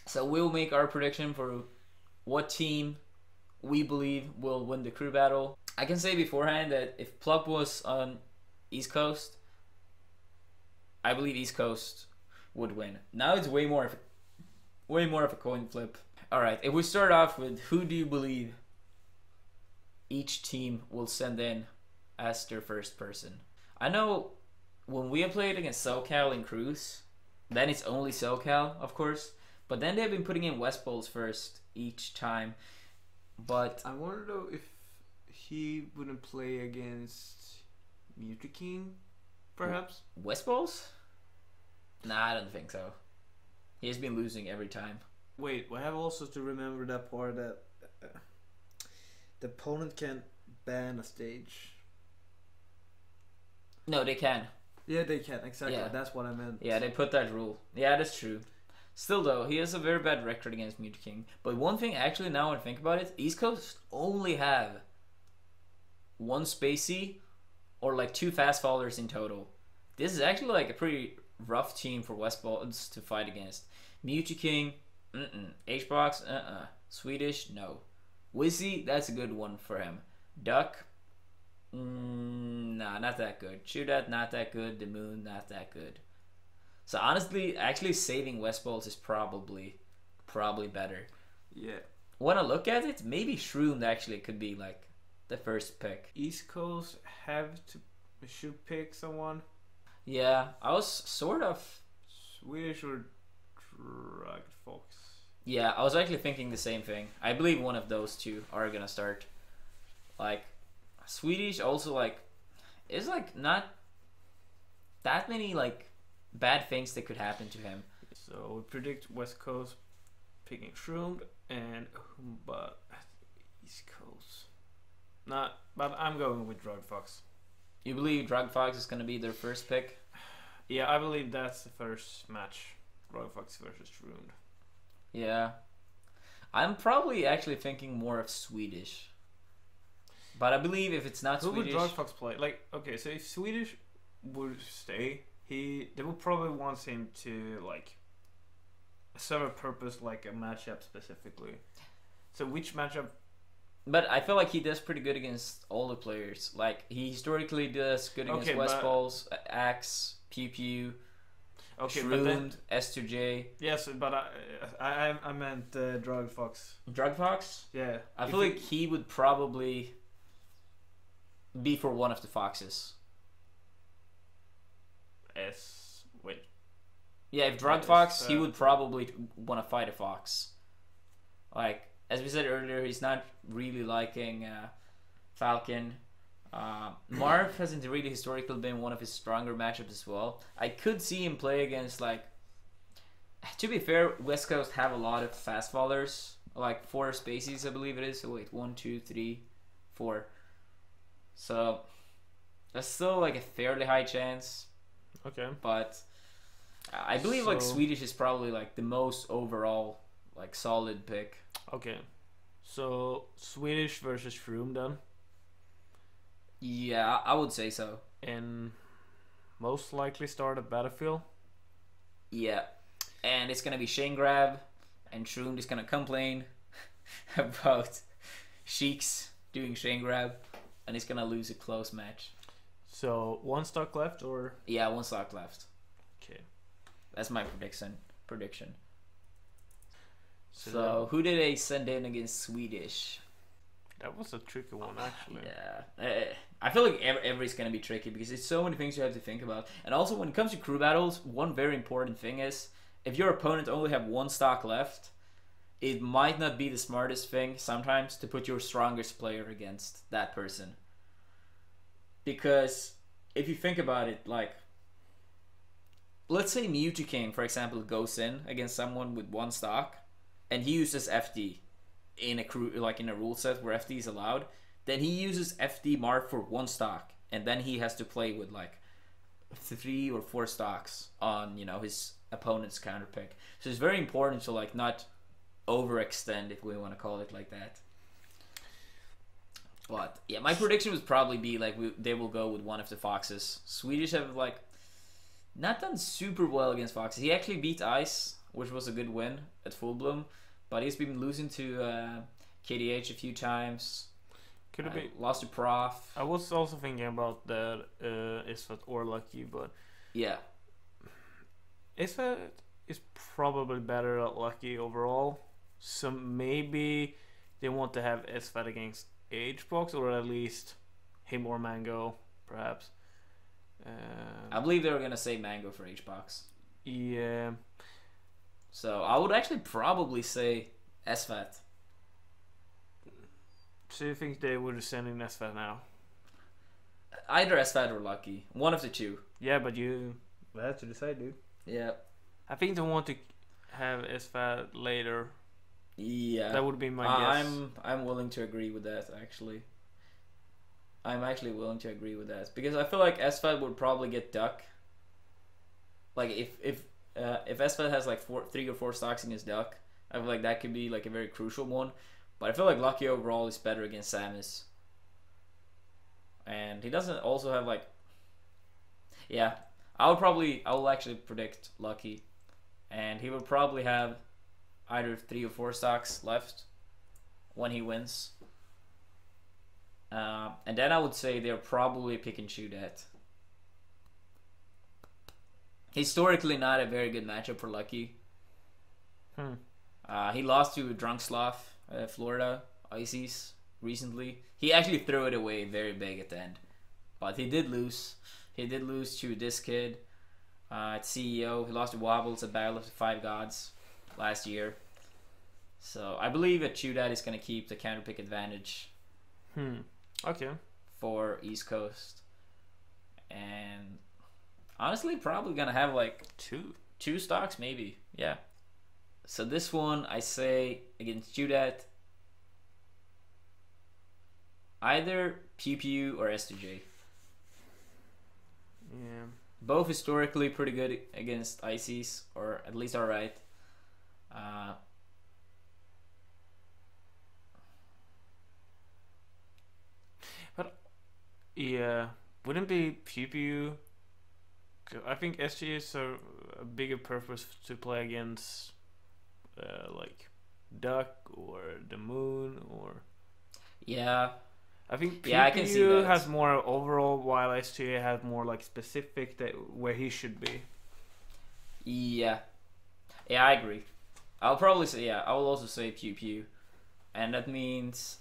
So we'll make our prediction for what team we believe will win the crew battle. I can say beforehand that if Plug was on East Coast, I believe East Coast would win. Now it's way more of a coin flip. All right, if we start off with who do you believe each team will send in as their first person? I know when we have played against SoCal and Cruz, then it's only SoCal, of course. But then they've been putting in West Bowls first each time. But I wonder though if he wouldn't play against Muta King, perhaps. West Bowls? Nah, I don't think so. He's been losing every time. Wait, we have also to remember that part that the opponent can ban a stage. No, they can. Yeah, they can. Exactly. Yeah. That's what I meant. Yeah, they put that rule. Yeah, that's true. Still though, he has a very bad record against Muta King. But one thing, actually, now when I think about it, East Coast only have one Spacey or like 2 fast followers in total. This is actually like a pretty rough team for West Balls to fight against. Muta King, H-Box, Swedish, no. Wizzy, that's a good one for him. Duck, nah, not that good. Shootout, not that good. The Moon, not that good. So honestly, actually saving West Balls is probably better. Yeah. When I look at it, maybe Shroomed actually could be like the first pick. East Coast should pick someone. Yeah, I was sort of. Swedish or Drag Fox. Yeah, I was actually thinking the same thing. I believe one of those two are gonna start. Like, Swedish also like, is like not that many like bad things that could happen to him. So we predict West Coast picking Shroomed and but East Coast. Not, but I'm going with Drug Fox. You believe Drug Fox is gonna be their first pick? Yeah, I believe that's the first match. Drug Fox versus Shroomed. Yeah. I'm probably actually thinking more of Swedish. But I believe if it's not Who Swedish... would Drug Fox play? Like, okay, so if Swedish would stay, they would probably want him to, like, serve a purpose, like a matchup specifically. So which matchup? But I feel like he does pretty good against all the players. Like, he historically does good against West Balls, Axe, Pew Pew, Okay, Shroomed, but then, S2J. yes, but I meant Drug Fox. Drug Fox? Yeah. I feel like he would probably be for one of the Foxes. Wait. Yeah, if Drug Fox, he would probably want to fight a Fox. Like, as we said earlier, he's not really liking Falcon. Marv hasn't really historically been one of his stronger matchups as well. I could see him play against, like, to be fair, West Coast have a lot of fast fallers, like 4 Spaceys, I believe it is. So wait, 1, 2, 3, 4. So that's still like a fairly high chance. Okay. But I believe like Swedish is probably like the most overall like solid pick. Okay. So Swedish versus Froome then. Yeah, I would say so. And most likely start at Battlefield. Yeah. And it's gonna be Shane Grab, and Shroom is gonna complain about Sheiks doing Shane Grab, and he's gonna lose a close match. So 1 stock left, or? Yeah, 1 stock left. Okay. That's my prediction. So who did they send in against Swedish? That was a tricky one, actually. Yeah. I feel like every's going to be tricky because there's so many things you have to think about. And also when it comes to crew battles, one very important thing is if your opponent only have 1 stock left, it might not be the smartest thing sometimes to put your strongest player against that person. Because if you think about it, like, let's say Mewtwo King, for example, goes in against someone with 1 stock, and he uses FD in a crew, like in a rule set where FD is allowed, then he uses FD Mark for 1 stock, and then he has to play with like 3 or 4 stocks on, you know, his opponent's counter pick. So it's very important to like not overextend, if we want to call it like that. But yeah, my prediction would probably be like they will go with one of the Foxes. Swedish have like not done super well against Foxes. He actually beat Ice which was a good win at Full Bloom, but he's been losing to KDH a few times. Could it be? Lost to Prof. I was also thinking about that Isfat or Lucky, but Yeah. Isfat is probably better at Lucky overall. So maybe they want to have Isfat against Hbox, or at least him or Mango, perhaps. I believe they were gonna say Mango for Hbox. Yeah. So I would actually probably say SFAT. So you think they would send in SFAT now? Either SFAT or Lucky. One of the two. Yeah, but you have to decide, dude. Yeah. I think they want to have SFAT later. Yeah. That would be my guess. I'm willing to agree with that, actually. I'm actually willing to agree with that. Because I feel like SFAT would probably get Duck. Like, if SFAT has like 3 or 4 stocks in his Duck, I feel like that could be like a very crucial one. But I feel like Lucky overall is better against Samus. And he doesn't also have like... Yeah. I will actually predict Lucky. And he will probably have either 3 or 4 stocks left when he wins. And then I would say they're probably pick and shoot at. Historically not a very good matchup for Lucky. He lost to Drunkslav, Florida, Ices, recently. He actually threw it away very big at the end. But he did lose. He did lose to this kid at CEO. He lost to Wobbles at Battle of the Five Gods last year. So I believe that Shootout is going to keep the counter pick advantage. Okay. For East Coast. And honestly, probably going to have like two stocks maybe. Yeah. So this one, I say against Shootout, either Pew Pew or S2J. Yeah. Both historically pretty good against Ices, or at least alright. But yeah, wouldn't be Pew Pew. I think SG is a bigger purpose to play against, like Duck or the Moon or. Yeah. I think I can see PPU that. has more overall, while SGA has more like specific that where he should be. Yeah, I agree. I'll probably say I will also say Pew Pew, and that means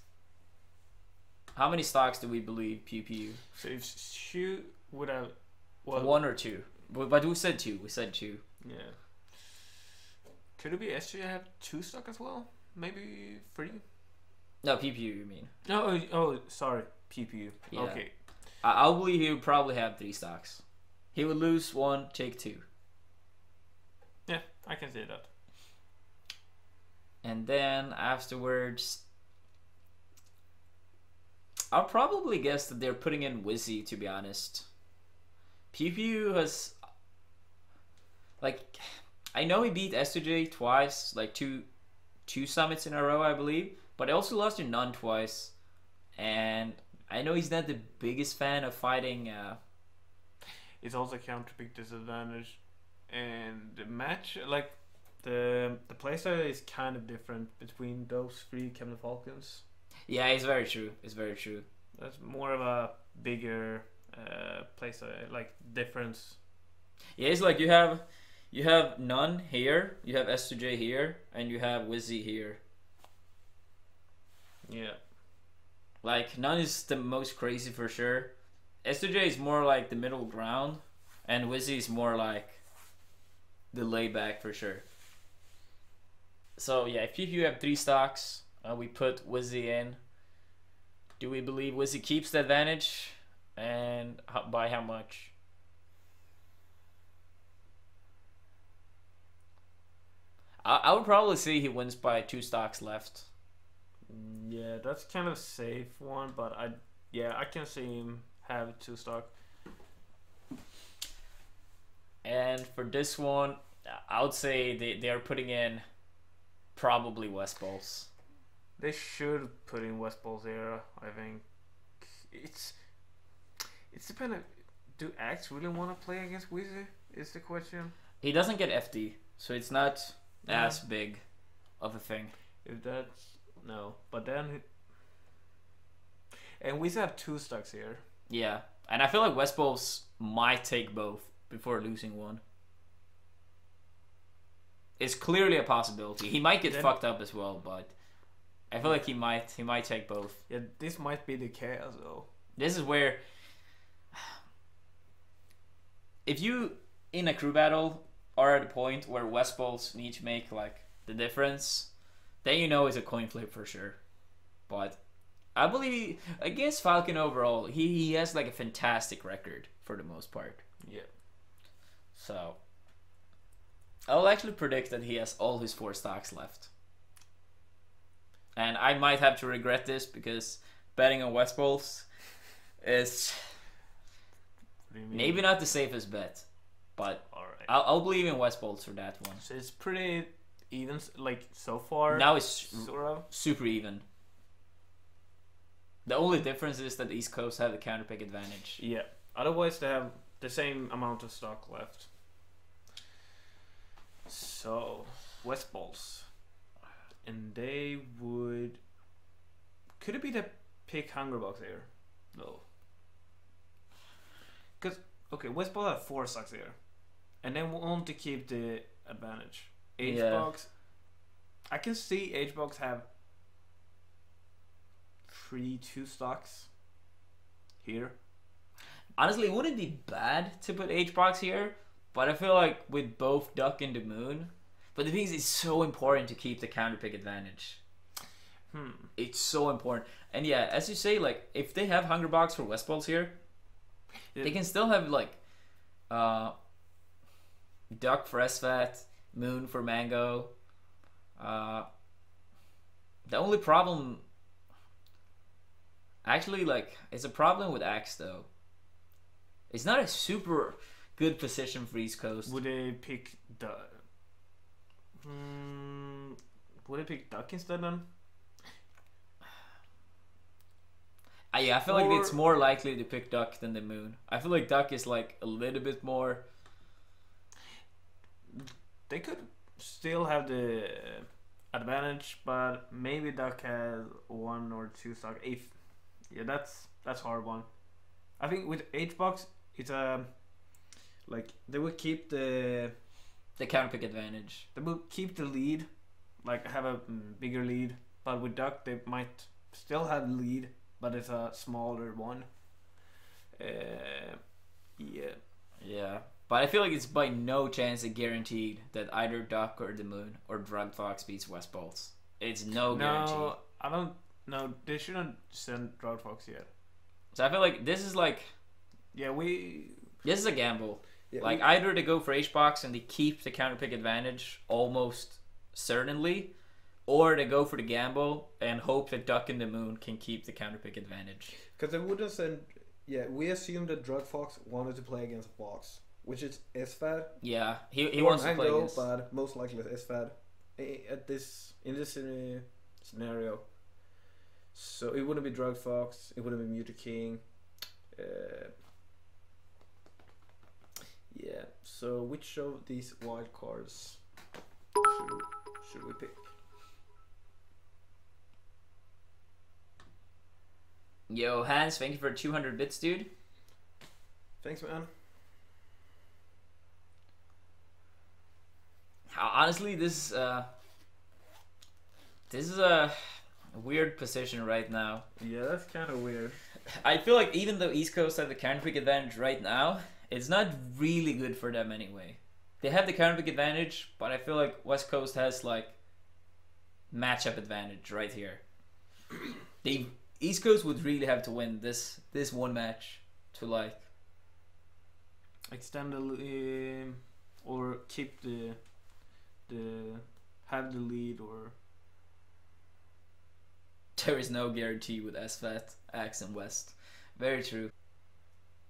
how many stocks do we believe Pew Pew? So if Shu would have 1 or 2, but we said 2. We said 2. Yeah. Could it be SGA have 2 stock as well? Maybe 3. No, Pew Pew, you mean? No, sorry, PPU. Yeah. Okay. I'll believe he would probably have 3 stocks. He would lose 1, take 2. Yeah, I can say that. And then afterwards, I'll probably guess that they're putting in Wizzy, to be honest. Pew Pew has, like, I know he beat S2J twice, like two summits in a row, I believe. But I also lost to None twice. And I know he's not the biggest fan of fighting. It's also counter pick disadvantage. And the match, like, the playstyle is kind of different between those 3 Captain Falcons. Yeah, it's very true. It's very true. That's more of a bigger playstyle, like, difference. Yeah, it's like you have None here, you have S2J here, and you have Wizzy here. Yeah. Like, None is the most crazy for sure. S2J is more like the middle ground, and Wizzy is more like the layback for sure. So yeah, if you have 3 stocks, we put Wizzy in. Do we believe Wizzy keeps the advantage? And by how much? I would probably say he wins by 2 stocks left. Yeah, that's kind of a safe one, but I can see him have 2 stock. And for this one, I would say they are putting in probably West Bulls. They should put in West Bulls era. I think it's dependent. Do Axe really want to play against Wizzy? Is the question. He doesn't get FD. so it's not as big of a thing. If that's no, but then and we still have 2 stocks here. Yeah, and I feel like West Bulls might take both before losing one. It's clearly a possibility. He might get fucked up as well, but I feel like he might take both. Yeah, this might be the chaos though. This is where, if you in a crew battle are at a point where West Bulls need to make like the difference, then you know it's a coin flip for sure. But I believe against Falcon overall, he has like a fantastic record for the most part. Yeah. So I'll actually predict that he has all his 4 stocks left. And I might have to regret this because betting on West Bulls is maybe not the safest bet. But alright. I'll believe in West Bulls for that one. So it's pretty even, like so far. Now it's sort of super even. The only difference is that the East Coast have the counterpick advantage. Yeah. Otherwise, they have the same amount of stock left. So, West Bulls. And they would... Could it be the pick Hungerbox here? No. Because, okay, West Bulls have 4 stocks here. And they want to keep the advantage. H-Box... I can see H-Box have 2 stocks here. Honestly, it wouldn't be bad to put H-Box here, but I feel like with both Duck and the Moon, but the thing is, it's so important to keep the counterpick advantage. It's so important. And yeah, as you say, like, if they have Hungerbox for West Bulls here, they can still have, like, Duck for SFAT, Moon for Mango. The only problem... Actually, like, it's a problem with Axe, though. It's not a super good position for East Coast. Would they pick Duck? Would they pick Duck instead then? Yeah, I feel like it's more likely to pick Duck than the Moon. I feel like Duck is like a little bit more... They could still have the advantage, but maybe Duck has 1 or 2 stock. Yeah, that's hard one. I think with H-Box, it's like they would keep the counterpick advantage. They will keep the lead, like have a bigger lead. But with Duck, they might still have lead, but it's a smaller one. Yeah. But I feel like it's by no chance a guaranteed that either Duck or the Moon or Drug Fox beats West Bulls. It's no guarantee. No, I don't. No, they shouldn't send Drug Fox yet. So I feel like this is like... Yeah, This is a gamble. Yeah, like, either they go for H-Box and they keep the counterpick advantage almost certainly, or they go for the gamble and hope that Duck and the Moon can keep the counterpick advantage. Because they wouldn't send... Yeah, we assumed that Drug Fox wanted to play against Fox, which is SFAD. Yeah, he wants to play against... but most likely it's SFAD in this scenario. So it wouldn't be Drug Fox, it wouldn't be Muta King. Yeah, so which of these wild cards should we pick? Yo, Hans, thank you for 200 bits, dude. Thanks, man. Honestly, this is a weird position right now. Yeah, that's kind of weird. I feel like even though East Coast have the counterpick advantage right now, it's not really good for them anyway. They have the counterpick advantage, but I feel like West Coast has like matchup advantage right here. East Coast would really have to win this one match to like extend the or keep the have the lead, or there is no guarantee with SFAT, Axe, and West. Very true.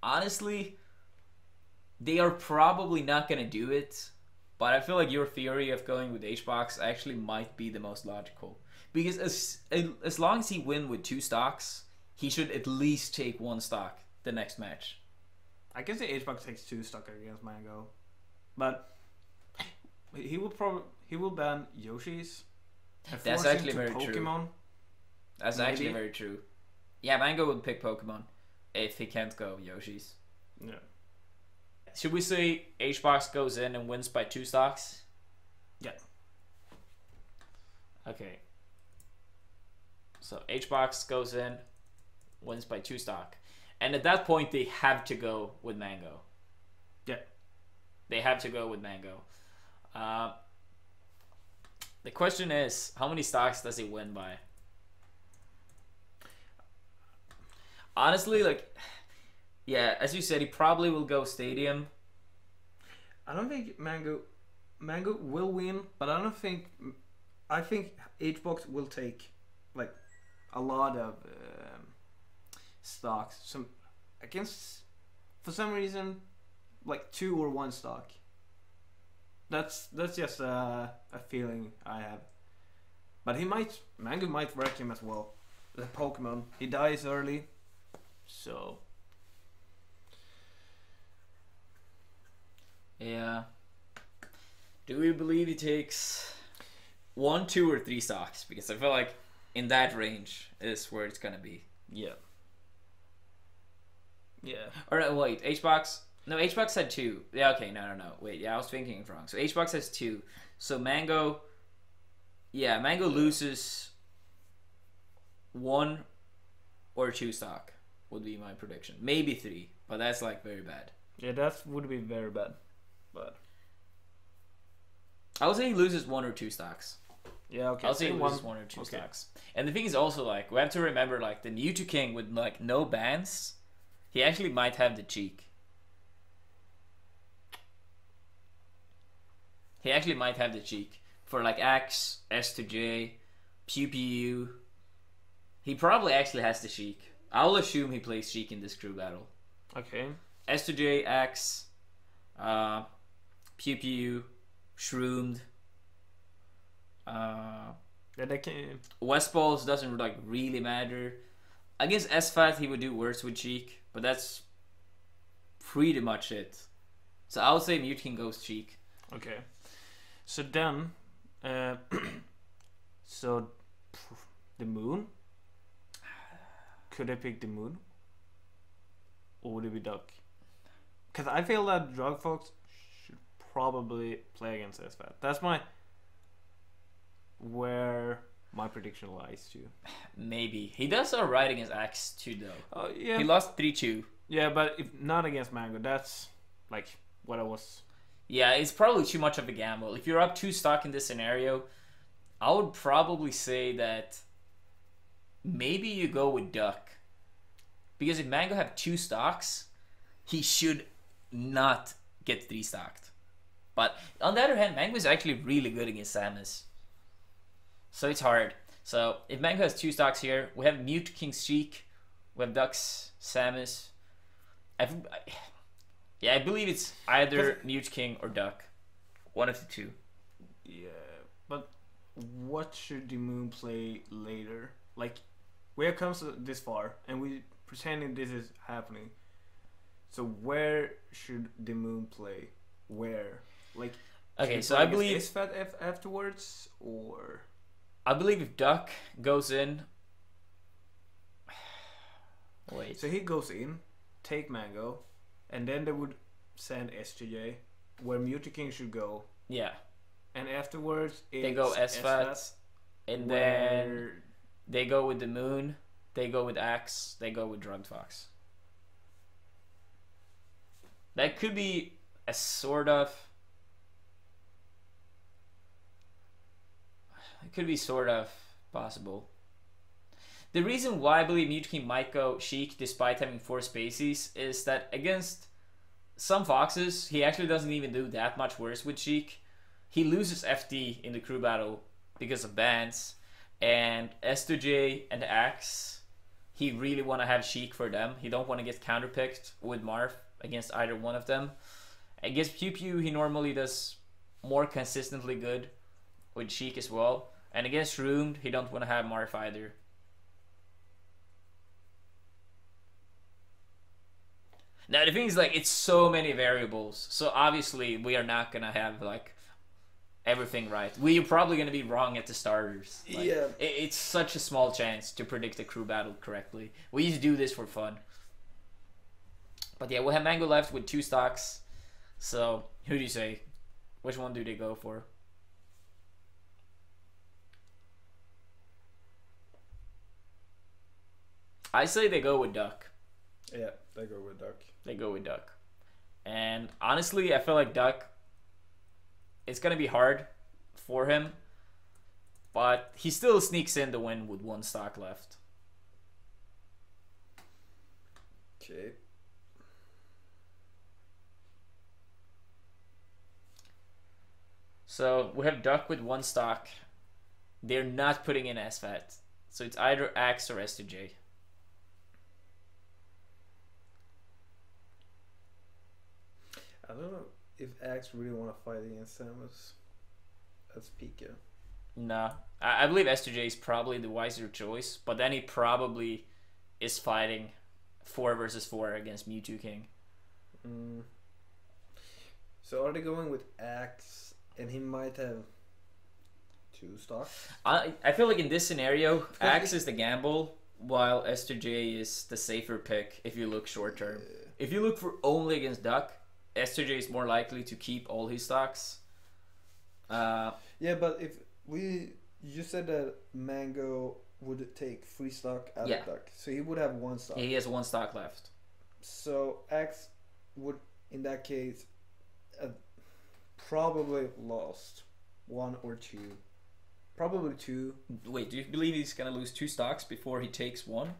Honestly, they are probably not gonna do it, but I feel like your theory of going with H-Box actually might be the most logical. Because as long as he win with 2 stocks, he should at least take 1 stock the next match. I guess the H-Box takes 2 stock against Mango. But he will ban Yoshi's. And That's force him actually to very true. Pokemon. That's Maybe. actually very true. Yeah, Mango would pick Pokemon if he can't go Yoshi's. Yeah. Should we say HBox goes in and wins by 2 stocks? Yeah. Okay. So HBox goes in, wins by 2 stock. And at that point, they have to go with Mango. Yeah. They have to go with Mango. The question is, how many stocks does he win by? Honestly, like, yeah, as you said, he probably will go Stadium. I don't think Mango will win, but I don't think. I think HBox will take like a lot of stocks. Some against for some reason like 2 or 1 stock. That's just a feeling I have. But Mango might wreck him as well. The Pokemon, he dies early, so Yeah. Do we believe he takes 1, 2, or 3 stocks? Because I feel like in that range is where it's gonna be. yeah. Yeah. Or wait, HBox. No, HBox had 2. Yeah, okay, no. Wait, yeah, I was thinking it wrong. So HBox has 2. So Mango. Yeah, Mango loses 1 or 2 stock would be my prediction. Maybe 3, but that's like very bad. Yeah, that would be very bad. But I would say he loses 1 or 2 stocks. yeah, okay. I'll say he loses 1 or 2 Okay. stocks. And the thing is also like we have to remember like the Mewtwo King with like no bans, he actually might have the cheek. He actually might have the cheek for like Axe, S to J, Pew Pew. He probably actually has the cheek. I'll assume he plays cheek in this crew battle. Okay. S to J, Axe, Pew Pew, Shroomed. Yeah, they can. West Balls doesn't like really matter. Against SFAT he would do worse with Cheek, but that's pretty much it. So I would say Mute King goes Cheek. Okay. So then, so the moon. Could I pick the moon? Or would it be Duck? Because I feel that Drug Fox should probably play against SFAT. That's where my prediction lies to. Maybe. He does alright against Axe too though. Yeah. He lost 3-2. Yeah, but if not against Mango, that's like what I was. Yeah, it's probably too much of a gamble. If you're up 2 stock in this scenario, I would probably say that maybe you go with Duck. Because if Mango have 2 stocks, he should not get 3 stocked. But on the other hand, Mango is actually really good against Samus. So it's hard. So if Mango has 2 stocks here, we have Mute King's Cheek, we have Duck's Samus. I believe it's either Mute King or Duck. One of the 2. Yeah, but what should the moon play later? Like, we have come this far, and we pretending this is happening. So where should the moon play? Where? Like, Okay, so I believe SFAT afterwards, or I believe if Duck goes in. Wait. so he goes in, take Mango, and then they would send STJ where Mewtwo King should go, Yeah. and afterwards They go SFAT, and then they go with the moon, they go with Axe, they go with Drugged Fox. That could be a sort of. It could be sort of possible. The reason why I believe Mewtwo King might go Sheik despite having 4 spacies is that against some Foxes, he actually doesn't even do that much worse with Sheik. He loses FD in the crew battle because of bans, and S2J and Axe, he really want to have Sheik for them. He don't want to get counterpicked with Marth against either one of them. Against Pew Pew, he normally does more consistently good with Sheik as well. And against Roomed, he don't want to have Marth either. Now the thing is, like, it's so many variables. So obviously we are not gonna have like everything right. We're probably going to be wrong at the starters. Like, Yeah. It's such a small chance to predict a crew battle correctly. We just do this for fun. But yeah, we'll have Mango left with 2 stocks. So, who do you say? Which one do they go for? I say they go with Duck. Yeah, they go with Duck. They go with Duck. And honestly, I feel like Duck, it's going to be hard for him. But he still sneaks in the win with 1 stock left. Okay. So we have Duck with 1 stock. They're not putting in SFAT. So it's either Axe or S2J. I don't know if Axe really want to fight against Samus as Pika. Nah. I believe S2J is probably the wiser choice. But then he probably is fighting 4 versus 4 against Mewtwo King. So are they going with Axe and he might have 2 stocks? I feel like in this scenario, Axe is the gamble, while S2J is the safer pick if you look short term. If you look for only against Duck, S2J is more likely to keep all his stocks. Yeah, but if you said that Mango would take 3 stock out Yeah. of Duck, so he would have 1 stock. He has 1 stock left. So Axe would, in that case, probably lost 1 or 2. Probably 2. Wait, do you believe he's gonna lose 2 stocks before he takes 1?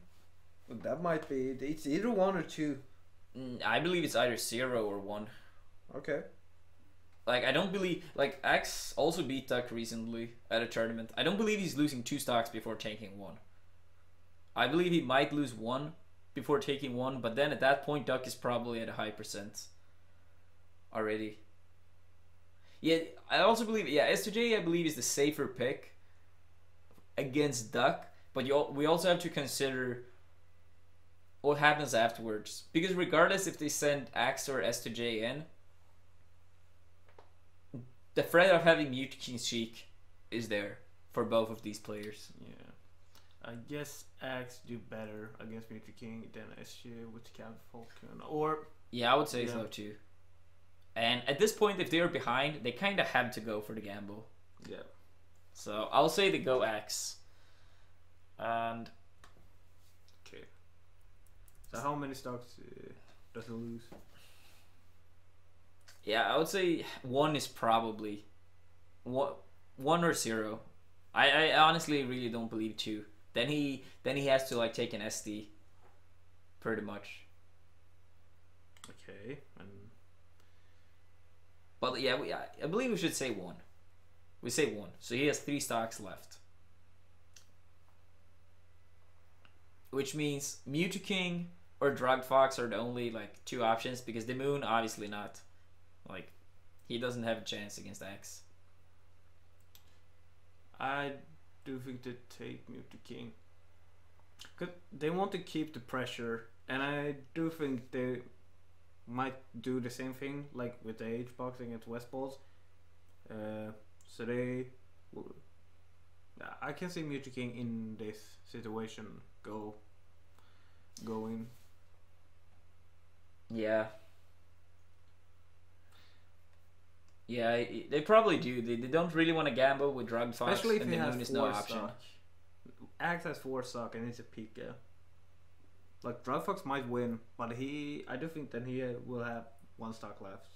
That might be. It's either 1 or 2. I believe it's either 0 or 1. Okay. Like, I don't believe... Like, Axe also beat Duck recently at a tournament. I don't believe he's losing 2 stocks before taking 1. I believe he might lose 1 before taking 1, but then at that point, Duck is probably at a high percent already. Yeah, I also believe... Yeah, S2J, I believe, is the safer pick against Duck, but we also have to consider what happens afterwards. Because regardless if they send Axe or S2J in, the threat of having Mewtwo King Sheik is there for both of these players. Yeah. I guess Axe do better against Mewtwo King than SJ with Cat Falcon. Or Yeah, I would say so too. And at this point, if they're behind, they kind of have to go for the gamble. yeah. So I'll say they go Axe. And Okay. So how many stocks does he lose? yeah, I would say 1 is probably 1 or 0. I honestly really don't believe 2. Then he has to like take an SD, pretty much. Okay. And But yeah, I believe we should say 1. We say 1. So he has 3 stocks left. Which means Mewtwo King or Drug Fox are the only like 2 options, because the Moon obviously not. Like, he doesn't have a chance against Axe. I do think they take Mewtwo King. Cause they want to keep the pressure, and I do think they might do the same thing like with the H box against West Balls. So they will. I can see Mewtwo King in this situation going. Yeah. Yeah, they probably do. They don't really want to gamble with Drug Fox, Especially if and he the has Moon is 4 no option. stock. Axe has 4 stock and it's a Pika. Like Drug Fox might win, but I do think that he will have 1 stock left.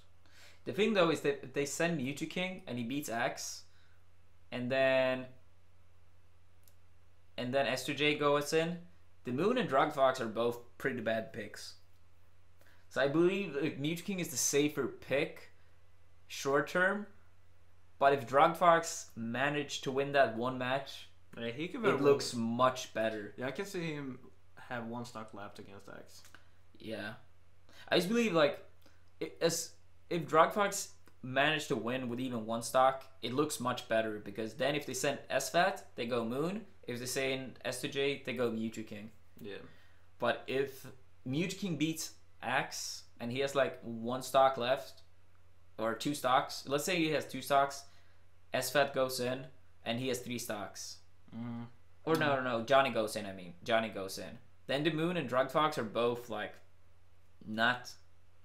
The thing though is that if they send Mewtwo King and he beats Axe, and then S2J goes in, the Moon and Drug Fox are both pretty bad picks. So I believe Mewtwo King is the safer pick short term, but if Drug Fox managed to win that 1 match, Yeah, he could it looks much better. Yeah, I can see him have 1 stock left against Axe. Yeah, I just believe like if Drug Fox managed to win with even 1 stock, it looks much better, because then if they send SFAT, they go Moon. If they send S2J, they go Mewtwo King. Yeah. But if Mewtwo King beats Axe and he has like 1 stock left, or 2 stocks, let's say he has 2 stocks, SFAT goes in, and he has 3 stocks. Mm. Or no, Johnny goes in, Johnny goes in. Then the Moon and Drug Fox are both, like, not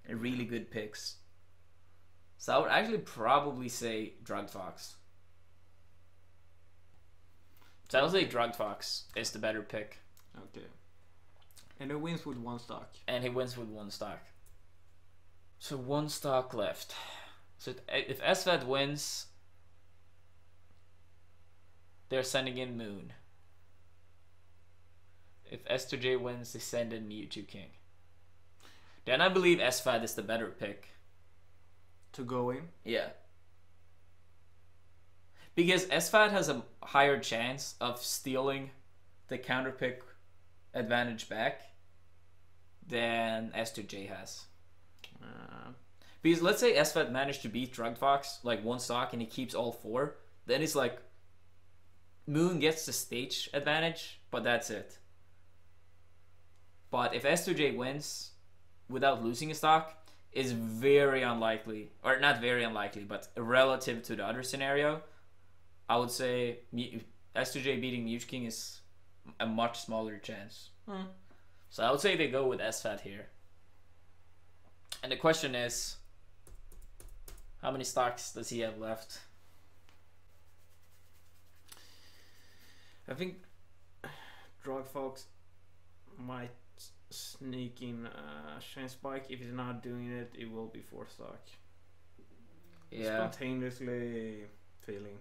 really good picks. So I would actually probably say Drug Fox. So I would say Drug Fox is the better pick. Okay. And he wins with 1 stock. And he wins with 1 stock. So 1 stock left. So if SFAT wins, they're sending in Moon. If S2J wins, they send in Mewtwo King. Then I believe SFAT is the better pick. To go in? Yeah. Because SFAT has a higher chance of stealing the counter pick advantage back than S2J has. Because let's say SFAT managed to beat Drug Fox like 1 stock and he keeps all 4, then it's like Moon gets the stage advantage, but that's it. But if S2J wins without losing a stock, is very unlikely, or not very unlikely, but relative to the other scenario, I would say S2J beating Mewtwo King is a much smaller chance. So I would say they go with SFAT here. And the question is, how many stocks does he have left? I think Drug Fox might sneak in Shine Spike. If he's not doing it, it will be 4 stock. Yeah. Spontaneously feeling.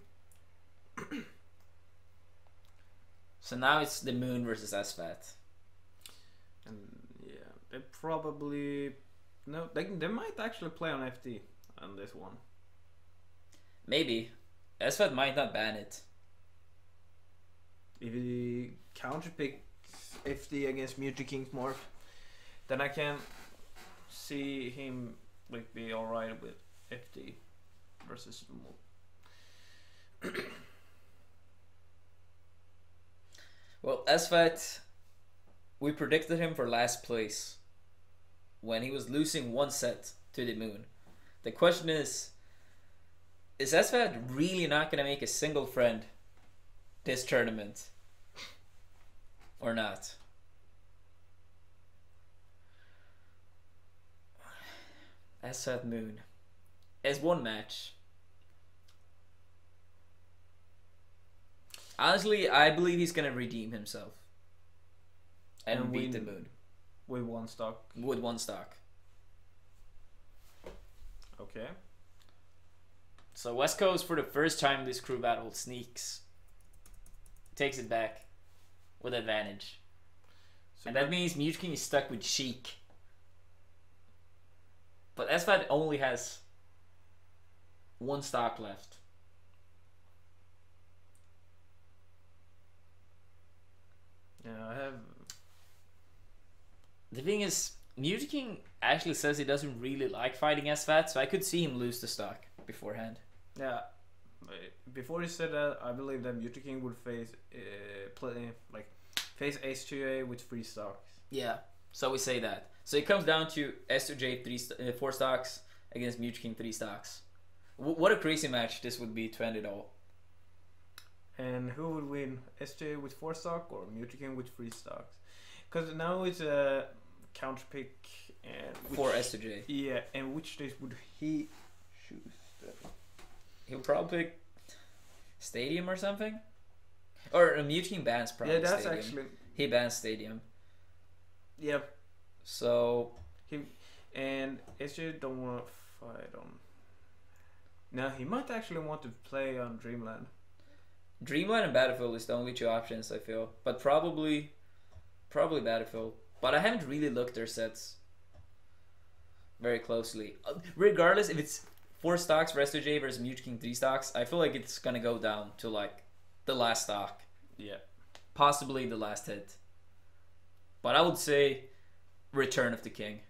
So now it's the Moon versus SFAT. And yeah, they probably no. They might actually play on FD on this one. Maybe. SFAT might not ban it. If he counterpicks FD against Mewtwo King's Morph, then I can see him like be alright with FD versus Morph. Well, SFAT, we predicted him for last place when he was losing 1 set to the Moon. The question is SFAT really not going to make a single friend this tournament? Or not? SFAT Moon. As 1 match. Honestly, I believe he's going to redeem himself. And beat the Moon. With 1 stock. With 1 stock. Okay. So West Coast, for the first time in this crew battle, sneaks. Takes it back. With advantage. So And that means Mewtwo King is stuck with Sheik. But SFAT only has 1 stock left. yeah, I have. The thing is, Mewtwo King actually says he doesn't really like fighting SFAT, so I could see him lose the stock beforehand. Yeah. Before he said that, I believe that Mewtwo King would face face S2A with 3 stocks. Yeah, so we say that. So it comes down to S2J 4 stocks against Mewtwo King 3 stocks. What a crazy match this would be to end it all. And who would win, S2A with 4 stock or Mewtwo King with 3 stocks? Because now it's a counter pick and For S2J. Yeah, and which stage would he choose? He'll probably pick Stadium or something? Or a Mewtwo King bans probably Yeah, that's Stadium. actually. He bans Stadium. Yeah. So And SJ don't want to fight on. Now he might actually want to play on Dreamland. Dreamland and Battlefield is the only 2 options, I feel. But probably Battlefield. But I haven't really looked their sets very closely. Regardless, if it's 4 stocks for S2J versus Mewtwo King 3 stocks, I feel like it's gonna go down to like the last stock. Yeah. Possibly the last hit. But I would say Return of the King.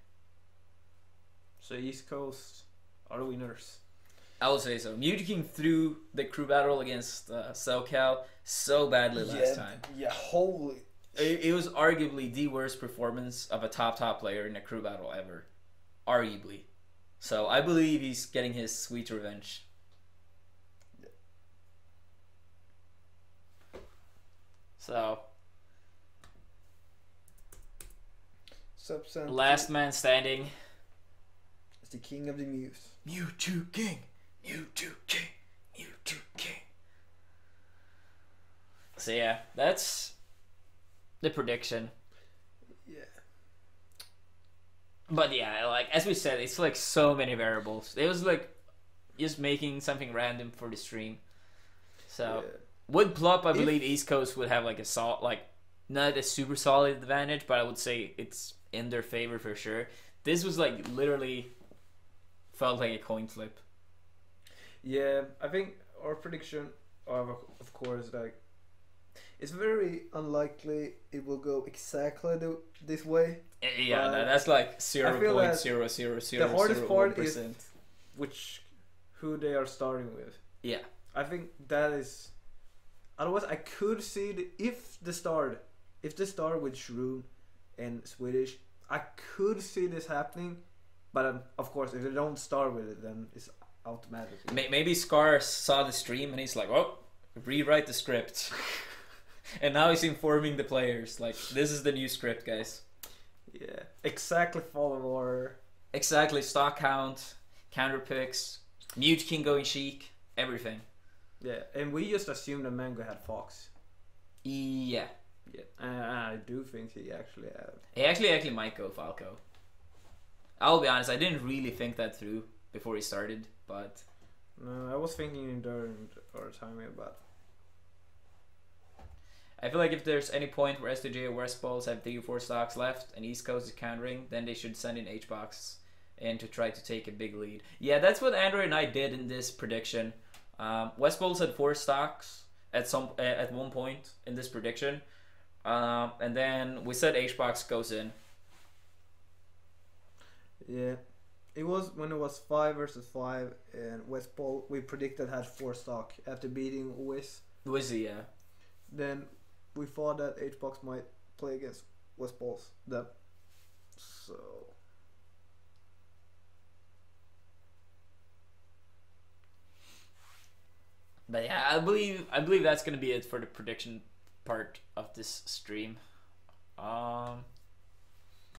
So East Coast are the winners. I would say so. Mewtwo King threw the crew battle against SoCal so badly last time. Yeah, holy. It was arguably the worst performance of a top player in a crew battle ever. Arguably. So I believe he's getting his sweet revenge. So Substance last man standing. is the king of the Muse. Mewtwo King, Mewtwo King, Mewtwo King. So yeah, that's the prediction. Yeah. But yeah, like as we said, it's like so many variables. It was like just making something random for the stream. So Yeah. would Plop, I believe East Coast would have like a solid, like not a super solid advantage, but I would say it's in their favor for sure. This was like literally felt like a coin flip. Yeah, I think our prediction, of course, like it's very unlikely it will go exactly this way. Yeah, that's like I feel that 0.000001%. the hardest part is who they are starting with. Yeah. I think that is. Otherwise, I could see if the start with Shroom and Swedish, I could see this happening. But of course, if they don't start with it, then it's automatic. Maybe Scar saw the stream and he's like, "Oh, rewrite the script," and now he's informing the players like, "This is the new script, guys." Yeah, exactly. Follow our Exactly. Stock count, counter picks, Mute King going Sheik, everything. yeah, and we just assumed that Mango had Fox. Yeah. Yeah, I do think he actually had. He actually might go Falco. I'll be honest, I didn't really think that through before he started, but No, I was thinking during our timing about. I feel like if there's any point where STJ or West Balls have 3 or 4 stocks left and East Coast is countering, then they should send in H-Box and to try to take a big lead. Yeah, that's what Andrew and I did in this prediction. West Balls had 4 stocks at one point in this prediction, and then we said H-Box goes in. Yeah, it was when it was 5 versus 5, and West Pole we predicted had 4 stock after beating Wiz. Wizzy, yeah. Then we thought that H-Box might play against West Poles. That so. But yeah, I believe that's gonna be it for the prediction part of this stream.